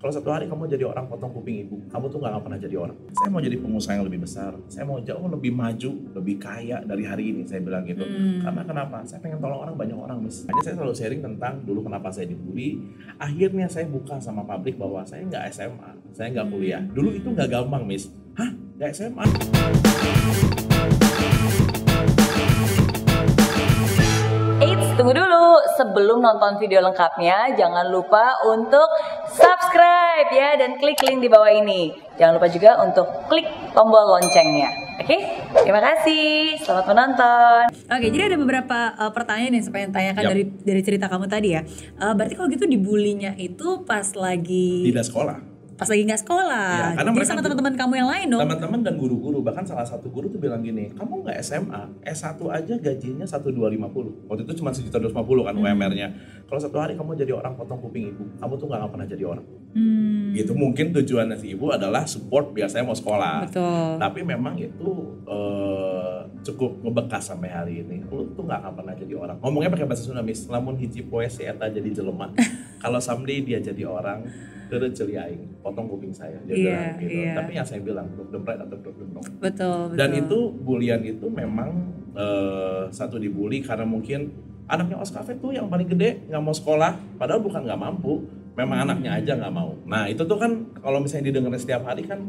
Kalau satu hari kamu jadi orang potong kuping ibu, kamu tuh nggak akan pernah jadi orang. Saya mau jadi pengusaha yang lebih besar, saya mau jauh lebih maju, lebih kaya dari hari ini, saya bilang gitu. Karena kenapa? Saya pengen tolong orang, banyak orang, Miss. Hanya saya selalu sharing tentang dulu kenapa saya dibully. Akhirnya saya buka sama publik bahwa saya nggak SMA, saya nggak kuliah. Dulu itu nggak gampang, Miss. Hah? Nggak SMA? Tunggu dulu, sebelum nonton video lengkapnya jangan lupa untuk subscribe ya dan klik link di bawah ini. Jangan lupa juga untuk klik tombol loncengnya. Oke? Terima kasih. Selamat menonton. Oke, jadi ada beberapa pertanyaan yang saya pengen tanyakan dari cerita kamu tadi ya. Berarti kalau gitu dibulinya itu pas lagi Tidak sekolah. Pas lagi nggak sekolah, Ya, karena jadi sama teman-teman kamu yang lain dong. Teman-teman dan guru-guru, bahkan salah satu guru tuh bilang gini, kamu nggak SMA, S1 aja gajinya 1.250. Waktu itu cuma 1.250 kan UMR-nya. Kalau satu hari kamu jadi orang potong kuping ibu, kamu tuh nggak akan pernah jadi orang. Gitu, mungkin tujuannya si ibu adalah support biar saya mau sekolah. Betul. Tapi memang itu cukup ngebekas sampai hari ini. Lu tuh nggak akan pernah jadi orang. Ngomongnya pakai bahasa Sunda, Miss. Lamun hiji poe si eta jadi jelema. Kalau someday dia jadi orang, terus celi aing, potong kuping saya, dia bilang gitu. Tapi yang saya bilang, drop the pride atau drop the wrong. Betul. Dan itu bulian itu memang satu dibully karena mungkin anaknya Oskafe tuh yang paling gede nggak mau sekolah, padahal bukan nggak mampu, memang anaknya aja nggak mau. Nah itu tuh kan kalau misalnya didengar setiap hari kan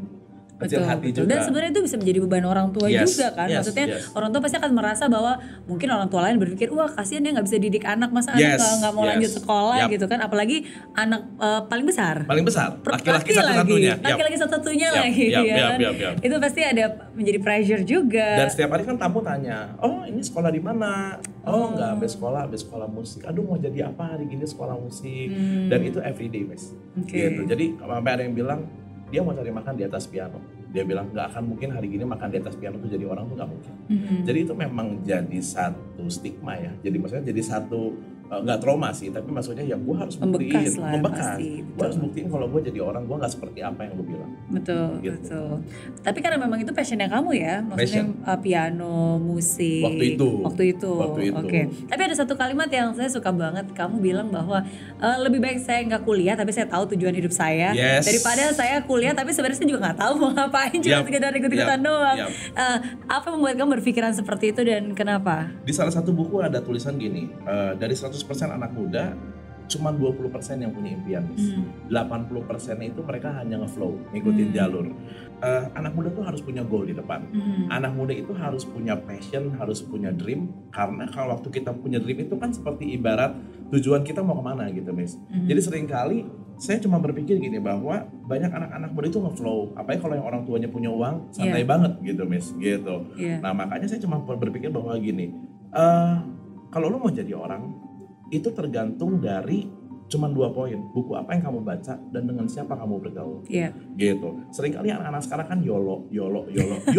kecil hati juga. Dan sebenarnya itu bisa menjadi beban orang tua juga kan. Maksudnya orang tua pasti akan merasa bahwa mungkin orang tua lain berpikir, wah kasihan dia nggak bisa didik anak, masa anak nggak mau lanjut sekolah gitu kan. Apalagi anak paling besar. Laki-laki satu-satunya. Laki-laki satu-satunya lagi ya kan. Itu pasti ada menjadi pressure juga. Dan setiap hari kan tamu tanya, oh ini sekolah di mana? Oh nggak, habis sekolah musik. Aduh mau jadi apa hari gini sekolah musik. Dan itu everyday, Miss. Gitu. Jadi sampai ada yang bilang, dia mau cari makan di atas piano. Dia bilang nggak akan mungkin hari gini makan di atas piano tuh jadi orang tuh nggak mungkin. Jadi itu memang jadi satu stigma ya. Jadi maksudnya jadi satu nggak trauma sih, tapi maksudnya ya gue harus buktiin, membekas. Gue harus buktiin kalau gue jadi orang, gue nggak seperti apa yang lu bilang. Betul, gitu. Betul. Tapi karena memang itu passionnya kamu ya, maksudnya piano, musik. Waktu itu. Oke. Tapi ada satu kalimat yang saya suka banget, kamu bilang bahwa lebih baik saya nggak kuliah, tapi saya tahu tujuan hidup saya, daripada saya kuliah tapi sebenarnya saya juga nggak tahu mau ngapain, cuma sekedar ikut-ikutan doang. Apa yang membuat kamu berpikiran seperti itu dan kenapa? Di salah satu buku ada tulisan gini, dari 100% anak muda cuma 20% yang punya impian, 80%-nya itu mereka hanya ngeflow, ngikutin jalur. Anak muda tuh harus punya goal di depan. Anak muda itu harus punya passion, harus punya dream. Karena kalau waktu kita punya dream itu kan seperti ibarat tujuan kita mau kemana gitu, Miss. Jadi seringkali saya cuma berpikir gini, bahwa banyak anak-anak muda itu ngeflow. Apalagi kalau yang orang tuanya punya uang, santai banget gitu, Miss. Gitu. Nah makanya saya cuma berpikir bahwa gini, kalau lu mau jadi orang, itu tergantung dari cuman 2 poin, buku apa yang kamu baca dan dengan siapa kamu bergaul. Gitu. Seringkali anak-anak sekarang kan YOLO. You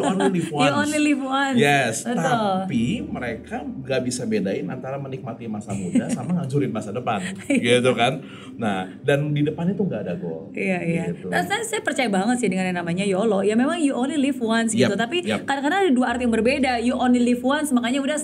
only live once. You only live once. Yes. Tapi mereka gak bisa bedain antara menikmati masa muda sama ngancurin masa depan. Gitu kan. Nah, dan di depannya tuh gak ada goal. Gitu. Nah, saya percaya banget sih dengan yang namanya YOLO. Ya memang you only live once gitu. Tapi kadang-kadang ada 2 arti yang berbeda. You only live once, makanya udah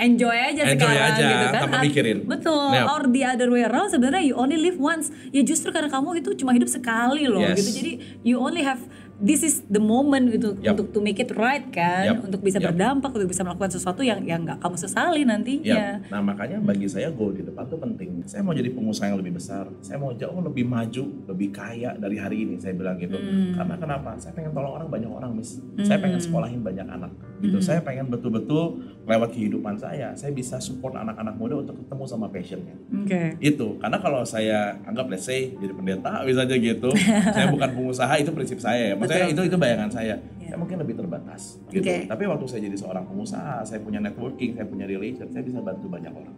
enjoy aja sekarang gitu kan. Tanpa mikirin. Betul. Or the other way around, sebenarnya you only live once. Ya justru karena kamu itu cuma hidup sekali loh gitu. Jadi you only have, this is the moment gitu untuk to make it right kan, untuk bisa berdampak, untuk bisa melakukan sesuatu yang nggak kamu sesali nantinya. Nah makanya bagi saya goal di depan tuh penting. Saya mau jadi pengusaha yang lebih besar, saya mau jauh lebih maju, lebih kaya dari hari ini, saya bilang gitu. Karena kenapa? Saya pengen tolong orang, banyak orang, Miss. Saya pengen sekolahin banyak anak gitu. Saya pengen betul-betul lewat kehidupan saya bisa support anak-anak muda untuk ketemu sama passionnya. Itu karena kalau saya anggap let's say jadi pendeta misalnya gitu, saya bukan pengusaha, itu prinsip saya ya. Maksudnya itu bayangan saya. Saya mungkin lebih terbatas gitu. Tapi waktu saya jadi seorang pengusaha, saya punya networking, saya punya relation, saya bisa bantu banyak orang.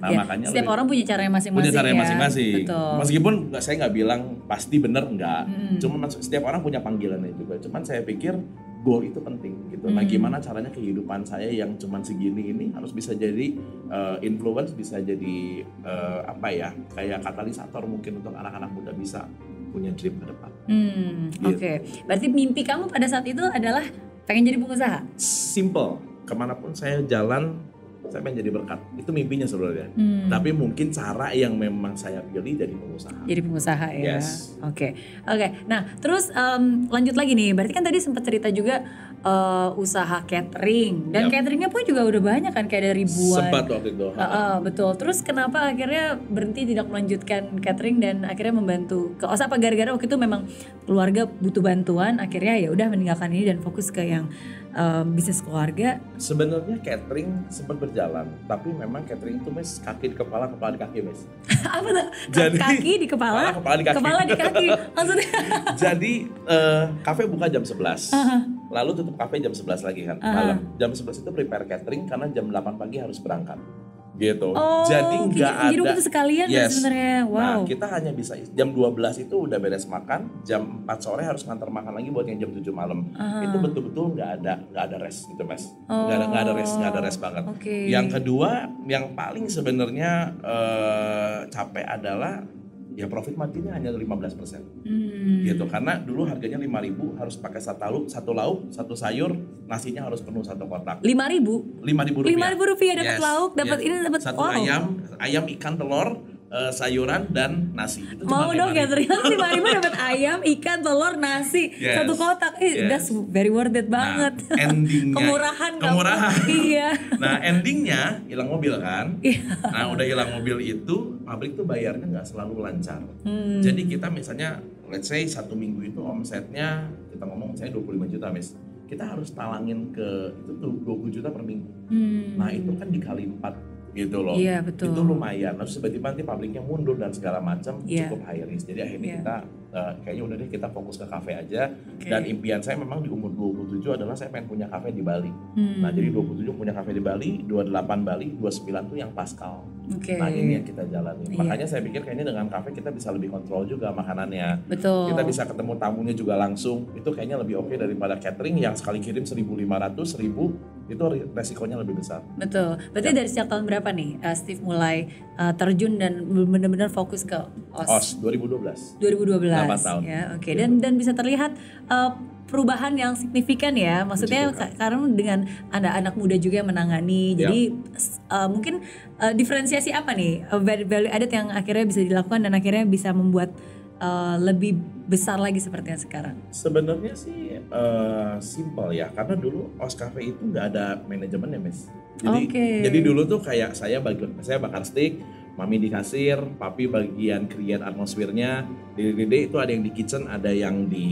Nah makanya setiap orang punya caranya masing-masing. Punya caranya masing-masing. Meskipun saya nggak bilang pasti benar, enggak. Cuma setiap orang punya panggilannya juga. Cuman saya pikir goal itu penting gitu. Nah gimana caranya kehidupan saya yang cuman segini ini harus bisa jadi influence, bisa jadi kayak katalisator mungkin untuk anak-anak muda bisa punya dream ke depan. Oke. Berarti mimpi kamu pada saat itu adalah pengen jadi pengusaha? Simple. Kemanapun saya jalan, saya pengen jadi berkat. Itu mimpinya sebenarnya. Tapi mungkin cara yang memang saya pilih jadi pengusaha. Jadi pengusaha ya. Yes. Oke. Nah, terus lanjut lagi nih. Berarti kan tadi sempat cerita juga usaha catering. Dan cateringnya pun juga udah banyak kan, kayak ada ribuan. Sempat waktu itu. Betul. Terus kenapa akhirnya berhenti tidak melanjutkan catering dan akhirnya membantu ke OS? Apa gara-gara waktu itu memang keluarga butuh bantuan, akhirnya ya udah meninggalkan ini dan fokus ke yang bisnis keluarga? Sebenarnya catering sempat berjalan, tapi memang catering itu Mes kaki di kepala di kaki Mes. Apa tuh? Kaki di kepala? Kepala di kaki. Kepala di kaki. Maksudnya? Jadi kafe buka jam 11. Lalu tutup kafe jam 11 lagi kan malam. Jam 11 itu prepare catering karena jam 8 pagi harus berangkat. Gitu. Jadi nggak ada. Jadi waktu sekalian sebenarnya. Wow. Nah, kita hanya bisa jam 12 itu udah beres makan, jam 4 sore harus ngantar makan lagi buat yang jam 7 malam. Itu betul-betul nggak ada rest gitu Mas. Nggak ada rest banget. Yang kedua, yang paling sebenarnya capek adalah ya profit marginnya hanya 15%. Gitu, karena dulu harganya 5.000 harus pakai satu lauk, satu sayur, nasinya harus penuh satu kotak. 5.000? 5.000 rupiah dapat lauk, dapat ini dapat satu ayam, ikan, telur, sayuran dan nasi. Itu mau dong ya, ternyata 5.000 dapat ayam, ikan, telur, nasi, satu kotak. That's very worth it banget. Nah, endingnya kemurahan. Iya. Nah, endingnya hilang mobil kan. Nah, udah hilang mobil itu, pabrik tuh bayarnya nggak selalu lancar. Jadi kita misalnya, let's say 1 minggu itu omsetnya kita ngomong misalnya 25 juta Miss. Kita harus talangin ke itu tuh 20 juta per minggu. Nah, itu kan dikali 4 gitu loh. Iya, betul. Itu lumayan. Terus tiba-tiba nanti pabriknya mundur dan segala macam, cukup high risk. Jadi akhirnya kita kayaknya udah deh kita fokus ke kafe aja. Dan impian saya memang di umur 27 adalah saya pengen punya kafe di Bali. Nah, jadi 27 punya kafe di Bali, 28 Bali, 29 tuh yang Pascal. Nah, ini yang kita jalani. Makanya saya pikir kayaknya dengan kafe kita bisa lebih kontrol juga makanannya. Betul. Kita bisa ketemu tamunya juga langsung. Itu kayaknya lebih oke daripada catering yang sekali kirim 1.500, 1.000 itu resikonya lebih besar. Betul. Berarti dari sejak tahun berapa nih Steve mulai terjun dan benar-benar fokus ke OS? 2012. 8 tahun. Ya, oke. Dan bisa terlihat perubahan yang signifikan ya. Maksudnya karena dengan anak muda juga yang menangani. Jadi mungkin diferensiasi apa nih value added yang akhirnya bisa dilakukan dan akhirnya bisa membuat lebih besar lagi seperti yang sekarang? Sebenarnya sih simple ya, karena dulu OS Cafe itu nggak ada manajemen ya Miss. Jadi dulu tuh kayak saya bakar steak, mami di kasir, papi bagian create atmosfernya, dede itu ada yang di kitchen, ada yang di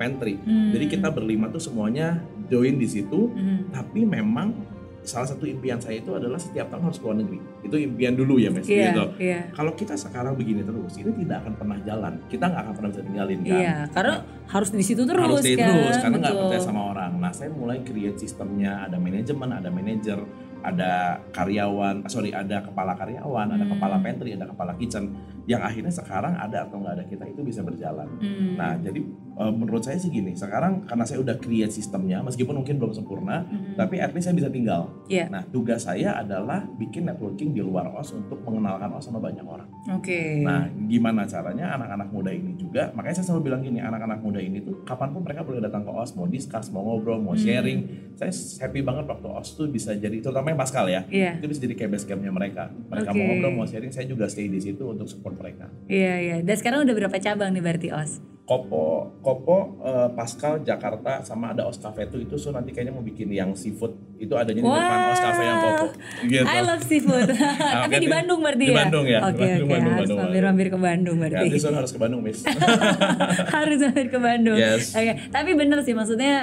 pantry. Jadi kita berlima tuh semuanya join di situ, tapi memang salah satu impian saya itu adalah setiap tahun harus keluar negeri. Itu impian dulu ya Mas. Gitu. Kalau kita sekarang begini terus, ini tidak akan pernah jalan. Kita nggak akan pernah bisa tinggalin kan. Iya, karena harus di situ terus. Harus stay terus, karena nggak percaya sama orang. Nah, saya mulai create sistemnya, ada manajemen, ada manajer, ada karyawan, ada kepala karyawan, ada kepala pantry, ada kepala kitchen, yang akhirnya sekarang ada atau nggak ada kita itu bisa berjalan. Nah, jadi menurut saya sih gini, sekarang karena saya udah create sistemnya, meskipun mungkin belum sempurna, tapi at least saya bisa tinggal. Nah, tugas saya adalah bikin networking di luar OS untuk mengenalkan OS sama banyak orang. Nah, gimana caranya anak-anak muda ini juga, makanya saya selalu bilang gini, anak-anak muda ini tuh kapanpun mereka boleh datang ke OS, mau discuss, mau ngobrol, mau sharing. Saya happy banget waktu OS tuh bisa jadi, terutama Pascal ya, itu bisa jadi kayak base campnya mereka. Mereka mau ngobrol, mau sharing, saya juga stay di situ untuk support mereka. Iya. Dan sekarang udah berapa cabang nih berarti OS? Kopo, Pascal, Jakarta, sama ada OS Cafe itu so nanti kayaknya mau bikin yang seafood itu adanya di depan OS Cafe yang Kopo. Gitu. I love seafood. Tapi di Bandung berarti ya? Di Bandung ya. Oke. Harus mampir ke Bandung berarti. Ya, nanti harus ke Bandung, Miss. Harus mampir ke Bandung. Yes. Oke. Tapi bener sih, maksudnya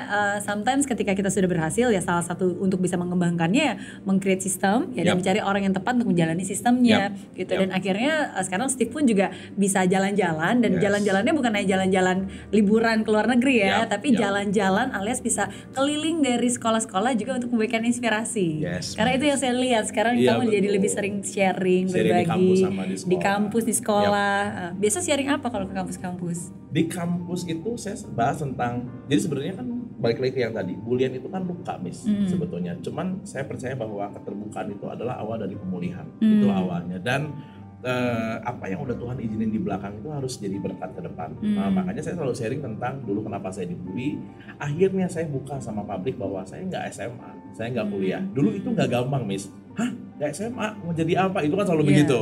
sometimes ketika kita sudah berhasil ya salah satu untuk bisa mengembangkannya ya meng-create sistem ya dan mencari orang yang tepat untuk menjalani sistemnya gitu. Dan akhirnya sekarang Steve pun juga bisa jalan-jalan dan jalan-jalannya bukan hanya jalan-jalan liburan ke luar negeri ya, tapi jalan-jalan alias bisa keliling dari sekolah-sekolah juga untuk memberikan inspirasi. Karena itu yang saya lihat sekarang kamu jadi lebih sering sharing berbagi di kampus, di sekolah. Biasa sharing apa kalau ke kampus-kampus? Di kampus itu saya bahas tentang, jadi sebenarnya kan balik lagi ke yang tadi, bulian itu kan luka Miss sebetulnya. Cuman saya percaya bahwa keterbukaan itu adalah awal dari pemulihan. Itu awalnya. Dan apa yang udah Tuhan izinin di belakang itu harus jadi berkat ke depan. Makanya saya selalu sharing tentang dulu kenapa saya dibully. Akhirnya saya buka sama publik bahwa saya nggak SMA, saya nggak kuliah. Dulu itu nggak gampang, Miss. Hah? Nggak SMA? Mau jadi apa? Itu kan selalu begitu.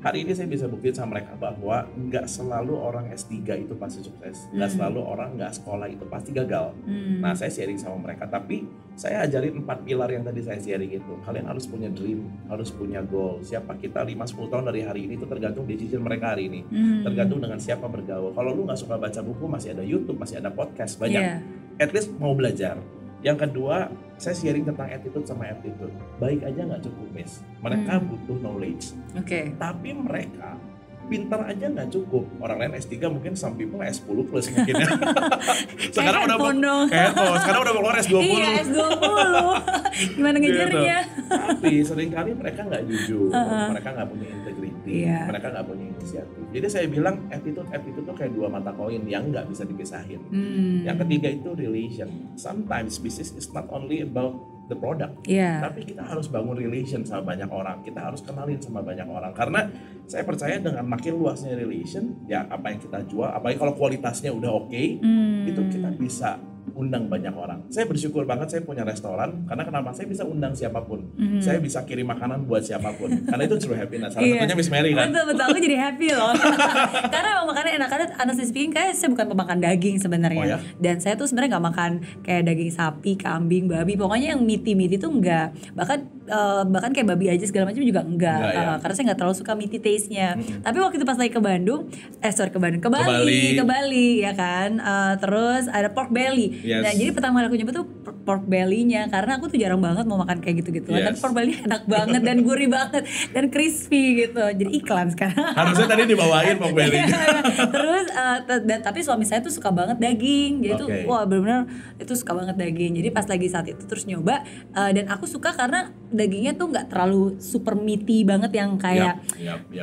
Hari ini saya bisa buktiin sama mereka bahwa nggak selalu orang S3 itu pasti sukses. Nggak selalu orang nggak sekolah itu pasti gagal. Nah, saya sharing sama mereka. Tapi saya ajarin 4 pilar yang tadi saya sharing itu. Kalian harus punya dream, harus punya goal. Siapa kita 5-10 tahun dari hari ini itu tergantung decision mereka hari ini. Tergantung dengan siapa bergaul. Kalau lu nggak suka baca buku, masih ada YouTube, masih ada podcast, banyak. At least mau belajar. Yang kedua, saya sharing tentang attitude sama aptitude. Baik aja nggak cukup, Miss. Mereka butuh knowledge. Tapi mereka pintar aja nggak cukup. Orang lain S3 mungkin some people S10 plus mungkin ya. Sekarang udah mau keluar S20. Iya, S20. Gimana ngejarnya? Tapi seringkali mereka nggak jujur, mereka nggak punya integrity, mereka nggak punya inisiatif. Jadi saya bilang attitude tuh kayak 2 mata koin yang nggak bisa dipisahin. Yang ketiga itu relation. Sometimes business is not only about the product, tapi kita harus bangun relation sama banyak orang. Kita harus kenalin sama banyak orang. Karena saya percaya dengan makin luasnya relation, ya apa yang kita jual, apalagi kalau kualitasnya udah oke, itu kita bisa undang banyak orang. Saya bersyukur banget saya punya restoran, karena kenapa? Saya bisa undang siapapun. Saya bisa kirim makanan buat siapapun. Karena itu true happiness. Salah satunya Miss Mary kan. Betul, aku jadi happy loh. Karena emang makannya enak. Karena honestly speaking, kayak saya bukan pemakan daging sebenarnya. Dan saya tuh sebenarnya nggak makan kayak daging sapi, kambing, babi. Pokoknya yang meaty itu enggak. Bahkan kayak babi aja segala macam juga enggak. Karena saya nggak terlalu suka meaty taste-nya. Tapi waktu itu pas lagi ke Bandung, ke Bali ya kan. Terus ada pork belly. Nah jadi pertama kali aku nyoba tuh pork belly-nya, karena aku tuh jarang banget mau makan kayak gitu-gitu. Tapi pork belly enak banget dan gurih banget dan crispy gitu. Jadi iklan sekarang. Harusnya tadi dibawain pork belly. Terus tapi suami saya tuh suka banget daging. Jadi tuh wah benar-benar itu suka banget daging. Jadi pas lagi saat itu terus nyoba dan aku suka karena dagingnya tuh nggak terlalu super meaty banget yang kayak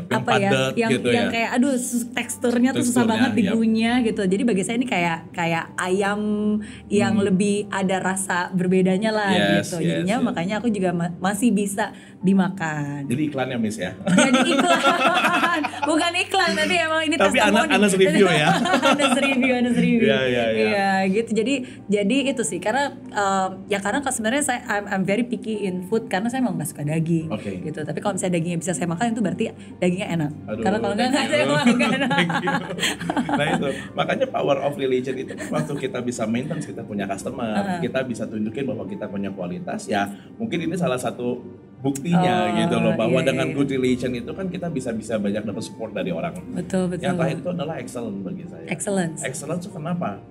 apa ya, yang kayak aduh teksturnya tuh susah banget digunyah gitu. Jadi bagi saya ini kayak ayam yang lebih ada rasa berbedanya lah gitu. Jadinya makanya aku juga masih bisa dimakan. Jadi iklannya Miss ya. Jadi iklan. Bukan iklan, nanti emang ini tapi anak review ya. Anak review. Iya gitu. Jadi itu sih karena karena sebenarnya saya I'm very picky in food karena saya emang gak suka daging gitu. Tapi kalau misalnya dagingnya bisa saya makan itu berarti dagingnya enak. Karena kalau enggak saya makan. Nah itu makanya power of religion itu waktu kita bisa maintenance, kita punya customer, kita bisa tunjukin bahwa kita punya kualitas, ya mungkin ini salah satu buktinya gitu loh, bahwa dengan good relation itu kan kita bisa banyak dapat support dari orang. Betul. Yang terakhir itu adalah excellence bagi saya. Excellence itu kenapa?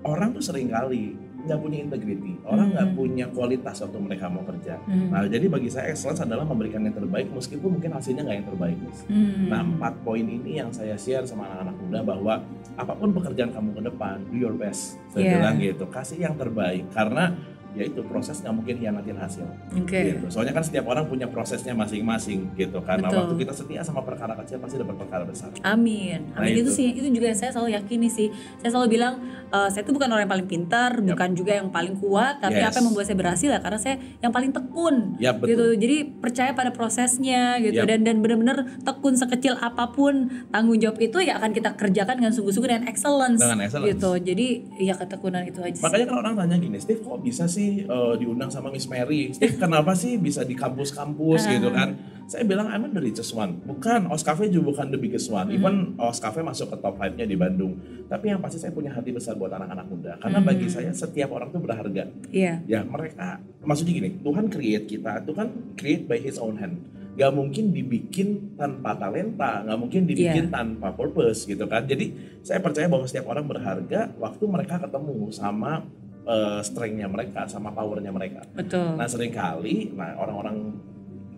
Orang tuh sering kali nggak punya integrity, orang nggak punya kualitas waktu mereka mau kerja. Nah jadi bagi saya excellence adalah memberikan yang terbaik meskipun mungkin hasilnya nggak yang terbaik. Nah 4 poin ini yang saya share sama anak-anak muda, bahwa apapun pekerjaan kamu ke depan, do your best. Saya bilang gitu, kasih yang terbaik, karena ya itu proses nggak mungkin hianatin hasil. Gitu. Soalnya kan setiap orang punya prosesnya masing-masing gitu. Karena waktu kita setia sama perkara kecil pasti dapat perkara besar. Amin. Itu sih, itu juga yang saya selalu yakini sih. Saya selalu bilang saya itu bukan orang yang paling pintar, bukan juga yang paling kuat, tapi apa yang membuat saya berhasil ya karena saya yang paling tekun. Gitu. Jadi percaya pada prosesnya gitu dan benar-benar tekun sekecil apapun tanggung jawab itu ya akan kita kerjakan dengan sungguh-sungguh dengan excellence. Gitu. Jadi ya ketekunan itu aja. Makanya kalau orang tanya gini, Steve kok bisa sih diundang sama Miss Mary? Steve kenapa sih bisa di kampus-kampus gitu kan? Saya bilang I'm not the richest one. Bukan, Oscafe juga bukan the biggest one. Even Oscafe masuk ke top 5-nya di Bandung. Tapi yang pasti saya punya hati besar buat anak-anak muda. Karena bagi saya setiap orang tuh berharga. Ya mereka, maksudnya gini, Tuhan create kita, Tuhan create by His own hand. Gak mungkin dibikin tanpa talenta, gak mungkin dibikin tanpa purpose gitu kan. Jadi saya percaya bahwa setiap orang berharga waktu mereka ketemu sama strength-nya mereka, sama power-nya mereka. Betul. Nah seringkali, orang-orang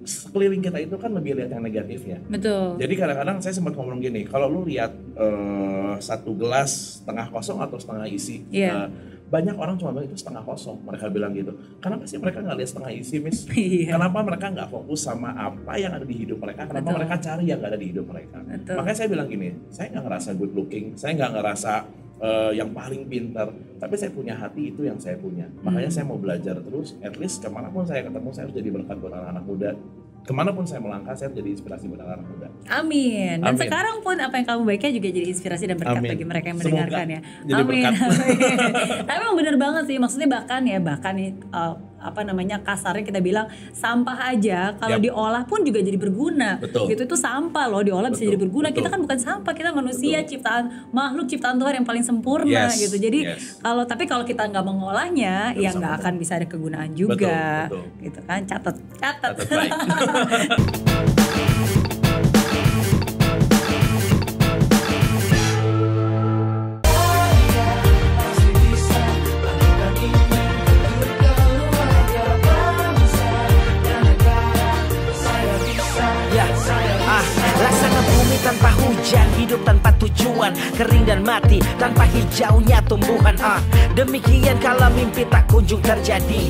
sekeliling kita itu kan lebih lihat yang negatifnya. Betul. Jadi kadang-kadang saya sempat ngomong gini, kalau lu lihat satu gelas setengah kosong atau setengah isi, banyak orang cuma bilang itu setengah kosong. Mereka bilang gitu. Kenapa sih mereka nggak lihat setengah isi, Miss? Kenapa mereka nggak fokus sama apa yang ada di hidup mereka? Kenapa mereka cari yang nggak ada di hidup mereka? Makanya saya bilang gini, saya nggak ngerasa good looking, saya nggak ngerasa yang paling pintar, tapi saya punya hati, itu yang saya punya. Makanya saya mau belajar terus, at least kemanapun saya ketemu, saya harus jadi berkat buat anak-anak muda. kemanapun saya melangkah, saya menjadi inspirasi buat anak muda. Amin. Dan sekarang pun apa yang kamu baikkan juga jadi inspirasi dan berkat bagi mereka yang mendengarkan ya. Amin. Tapi emang bener banget sih, maksudnya bahkan nih kasarnya kita bilang sampah aja kalau diolah pun juga jadi berguna. Betul. Gitu, itu sampah loh, diolah bisa jadi berguna. Kita kan bukan sampah, kita manusia, makhluk ciptaan Tuhan yang paling sempurna gitu. Jadi kalau kita nggak mengolahnya, ya nggak akan bisa ada kegunaan juga. Betul. Gitu kan, catat. Baik. Laksana bumi tanpa hujan, hidup tanpa tujuan, kering dan mati tanpa hijaunya tumbuhan. Demikian kalau mimpi tak kunjung terjadi.